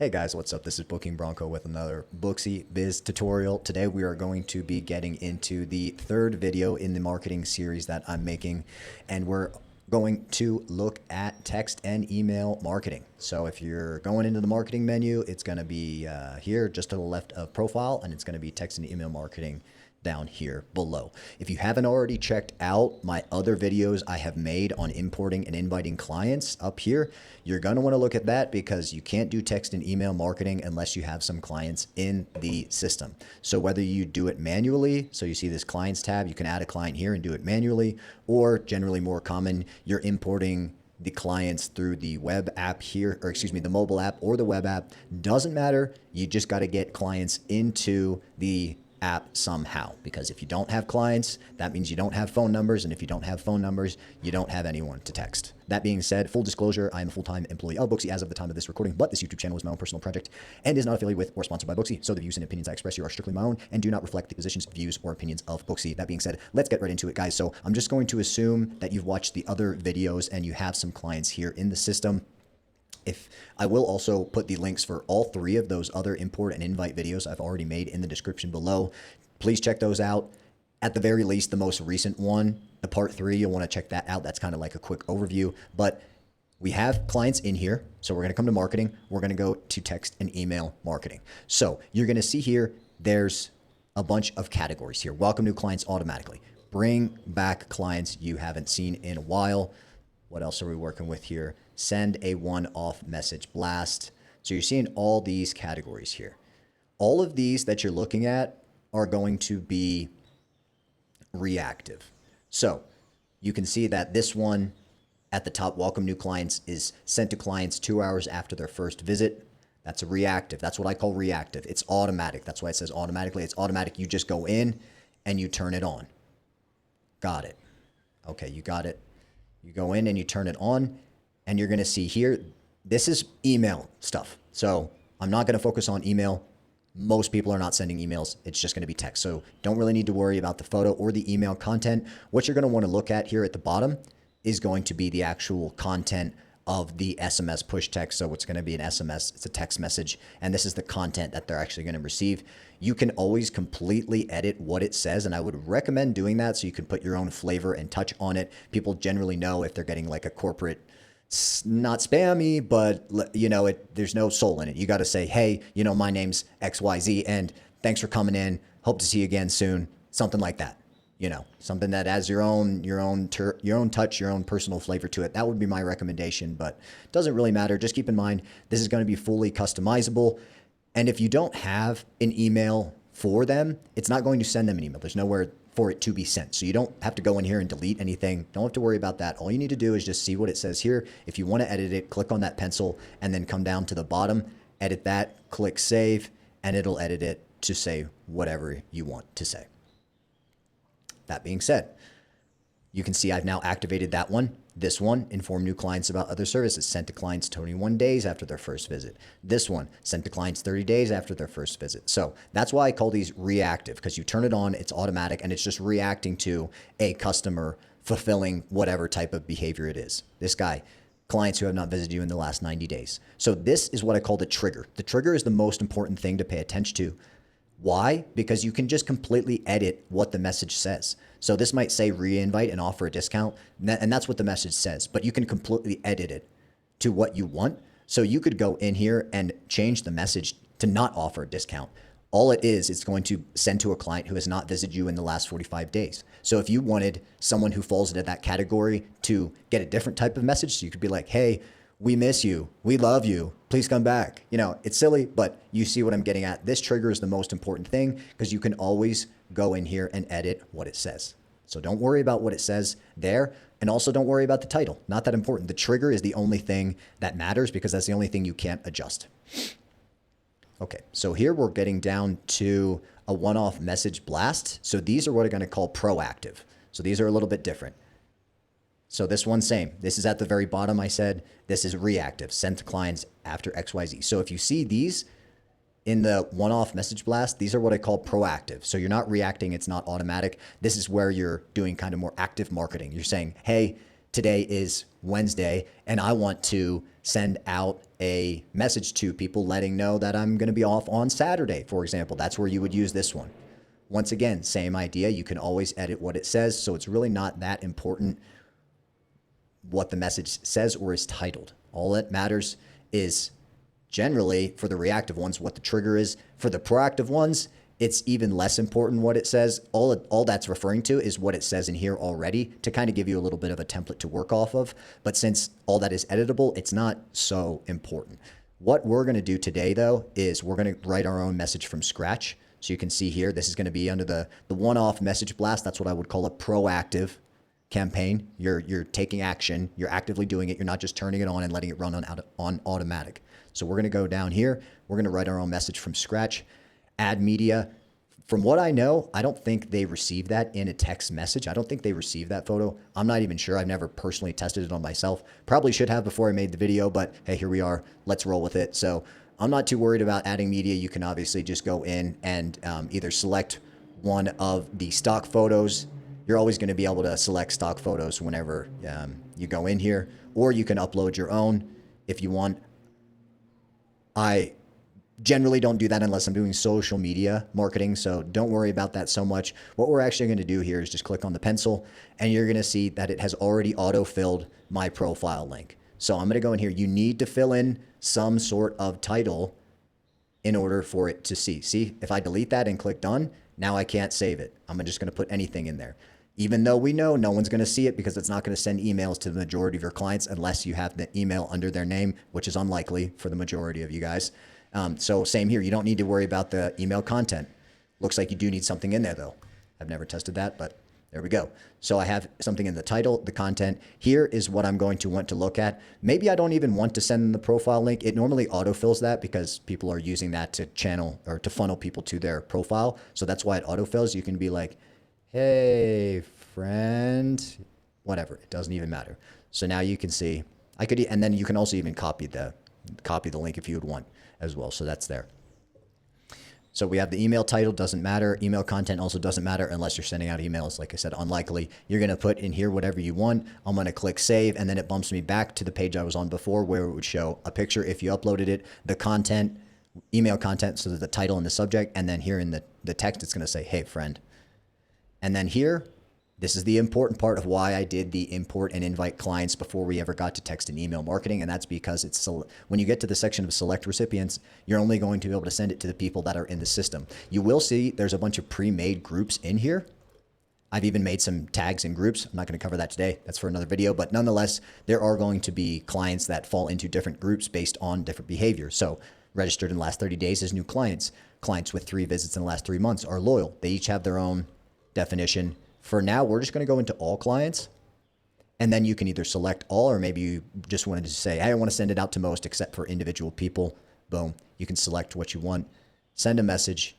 Hey guys, what's up? This is Booking Bronco with another Booksy Biz tutorial. Today we are going to be getting into the third video in the marketing series that I'm making, and we're going to look at text and email marketing. So if you're going into the marketing menu, it's going to be here just to the left of profile, and it's going to be text and email marketing down here below. If you haven't already checked out my other videos I have made on importing and inviting clients up here, you're going to want to look at that because you can't do text and email marketing unless you have some clients in the system. So whether you do it manually, so you see this clients tab, you can add a client here and do it manually, or generally more common, you're importing the clients through the web app here, or excuse me, the mobile app or the web app. Doesn't matter. You just got to get clients into the app somehow, because if you don't have clients, that means you don't have phone numbers, and if you don't have phone numbers, you don't have anyone to text. That being said, full disclosure, I am a full-time employee of Booksy as of the time of this recording, but this YouTube channel is my own personal project and is not affiliated with or sponsored by Booksy, so the views and opinions I express here are strictly my own and do not reflect the positions, views, or opinions of Booksy. That being said, let's get right into it, guys. So I'm just going to assume that you've watched the other videos and you have some clients here in the system. If I will also put the links for all three of those other import and invite videos I've already made in the description below. Please check those out. At the very least, the most recent one, the part 3, you'll want to check that out. That's kind of like a quick overview, but we have clients in here. So we're going to come to marketing. We're going to go to text and email marketing. So you're going to see here, there's a bunch of categories here. Welcome new clients automatically. Bring back clients you haven't seen in a while. What else are we working with here? Send a one-off message blast. So you're seeing all these categories here. All of these that you're looking at are going to be reactive. So you can see that this one at the top, welcome new clients, is sent to clients 2 hours after their first visit. That's a reactive. That's what I call reactive. It's automatic. That's why it says automatically. It's automatic. You just go in and you turn it on. Got it. Okay, you got it. You go in and you turn it on, and you're going to see here, this is email stuff. So I'm not going to focus on email. Most people are not sending emails. It's just going to be text. So don't really need to worry about the photo or the email content. What you're going to want to look at here at the bottom is going to be the actual content of the SMS push text. So it's going to be an SMS. It's a text message. And this is the content that they're actually going to receive. You can always completely edit what it says, and I would recommend doing that so you can put your own flavor and touch on it. People generally know if they're getting like a corporate, not spammy, but you know, there's no soul in it. You got to say, hey, you know, my name's XYZ and thanks for coming in. Hope to see you again soon. Something like that. You know, something that has your own touch, your own personal flavor to it. That would be my recommendation, but it doesn't really matter. Just keep in mind, this is going to be fully customizable. And if you don't have an email for them, it's not going to send them an email. There's nowhere for it to be sent. So you don't have to go in here and delete anything. Don't have to worry about that. All you need to do is just see what it says here. If you want to edit it, click on that pencil and then come down to the bottom, edit that, click save, and it'll edit it to say whatever you want to say. That being said, you can see I've now activated that one. This one, inform new clients about other services, sent to clients 21 days after their first visit. This one, sent to clients 30 days after their first visit. So that's why I call these reactive, because you turn it on, it's automatic, and it's just reacting to a customer fulfilling whatever type of behavior it is. This guy, clients who have not visited you in the last 90 days. So this is what I call the trigger. The trigger is the most important thing to pay attention to. Why? Because you can just completely edit what the message says. So this might say re-invite and offer a discount, and that's what the message says, but you can completely edit it to what you want. So you could go in here and change the message to not offer a discount. All it is, it's going to send to a client who has not visited you in the last 45 days. So if you wanted someone who falls into that category to get a different type of message, so you could be like, hey, we miss you. We love you. Please come back. You know, it's silly, but you see what I'm getting at. This trigger is the most important thing because you can always go in here and edit what it says. So don't worry about what it says there. And also don't worry about the title. Not that important. The trigger is the only thing that matters because that's the only thing you can't adjust. Okay, so here we're getting down to a one-off message blast. So these are what I'm going to call proactive. So these are a little bit different. So this one, same. This is at the very bottom. I said this is reactive, sent to clients after XYZ. So if you see these in the one-off message blast, these are what I call proactive. So you're not reacting. It's not automatic. This is where you're doing kind of more active marketing. You're saying, hey, today is Wednesday, and I want to send out a message to people letting know that I'm going to be off on Saturday, for example. That's where you would use this one. Once again, same idea. You can always edit what it says, so it's really not that important what the message says or is titled. All that matters is generally for the reactive ones what the trigger is. For the proactive ones, it's even less important what it says. All that's referring to is what it says in here already to kind of give you a little bit of a template to work off of. But since all that is editable, it's not so important. What we're going to do today, though, is we're going to write our own message from scratch. So you can see here, this is going to be under the one-off message blast. That's what I would call a proactive campaign. You're taking action. You're actively doing it. You're not just turning it on and letting it run on automatic. So we're going to go down here. We're going to write our own message from scratch. Add media. From what I know, I don't think they receive that in a text message. I don't think they receive that photo. I'm not even sure. I've never personally tested it on myself. Probably should have before I made the video, but hey, here we are. Let's roll with it. So I'm not too worried about adding media. You can obviously just go in and either select one of the stock photos. You're always going to be able to select stock photos whenever you go in here, or you can upload your own if you want. I generally don't do that unless I'm doing social media marketing, so don't worry about that so much. What we're actually going to do here is just click on the pencil, and you're going to see that it has already auto-filled my profile link. So I'm going to go in here. You need to fill in some sort of title in order for it to see. See, if I delete that and click done, now I can't save it. I'm just going to put anything in there. Even though we know no one's going to see it because it's not going to send emails to the majority of your clients unless you have the email under their name, which is unlikely for the majority of you guys. So same here. You don't need to worry about the email content. Looks like you do need something in there, though. I've never tested that, but there we go. So I have something in the title, the content. Here is what I'm going to want to look at. Maybe I don't even want to send the profile link. It normally autofills that because people are using that to channel or to funnel people to their profile. So that's why it autofills. You can be like, hey, friend, whatever. It doesn't even matter. So now you can see, and then you can also even copy the link if you would want as well. So that's there. So we have the email title, doesn't matter. Email content also doesn't matter unless you're sending out emails. Like I said, unlikely. You're going to put in here whatever you want. I'm going to click save, and then it bumps me back to the page I was on before where it would show a picture if you uploaded it, the content, email content, so the title and the subject, and then here in the text, it's going to say, hey, friend. And then here, this is the important part of why I did the import and invite clients before we ever got to text and email marketing. And that's because when you get to the section of select recipients, you're only going to be able to send it to the people that are in the system. You will see there's a bunch of pre-made groups in here. I've even made some tags in groups. I'm not going to cover that today. That's for another video. But nonetheless, there are going to be clients that fall into different groups based on different behavior. So registered in the last 30 days as new clients. Clients with 3 visits in the last 3 months are loyal. They each have their own definition. For now, we're just going to go into all clients, and then you can either select all, or maybe you just wanted to say, hey, I want to send it out to most except for individual people. Boom. You can select what you want, send a message,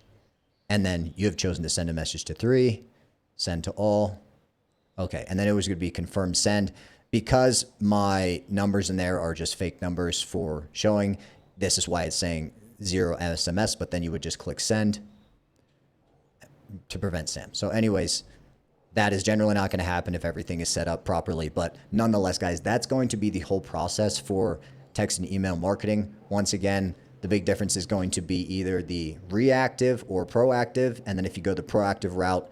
and then you have chosen to send a message to 3, send to all. Okay. And then it was going to be confirm send. Because my numbers in there are just fake numbers for showing, this is why it's saying 0 SMS, but then you would just click send to prevent spam. So anyways, that is generally not going to happen if everything is set up properly. But nonetheless, guys, that's going to be the whole process for text and email marketing. Once again, the big difference is going to be either the reactive or proactive. And then if you go the proactive route,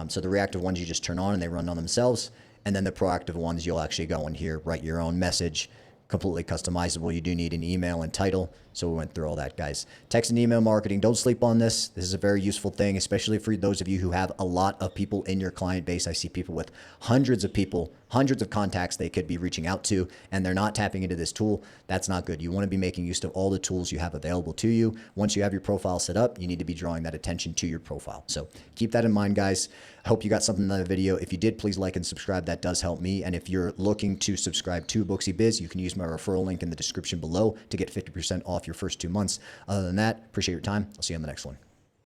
so the reactive ones you just turn on and they run on themselves. And then the proactive ones, you'll actually go in here, write your own message, completely customizable. You do need an email and title. So we went through all that, guys. Text and email marketing, don't sleep on this. This is a very useful thing, especially for those of you who have a lot of people in your client base. I see people with hundreds of people, hundreds of contacts they could be reaching out to, and they're not tapping into this tool. That's not good. You want to be making use of all the tools you have available to you. Once you have your profile set up, you need to be drawing that attention to your profile. So keep that in mind, guys. I hope you got something out of the video. If you did, please like and subscribe. That does help me. And if you're looking to subscribe to Booksy Biz, you can use my referral link in the description below to get 50% off your first 2 months. Other than that, appreciate your time. I'll see you on the next one.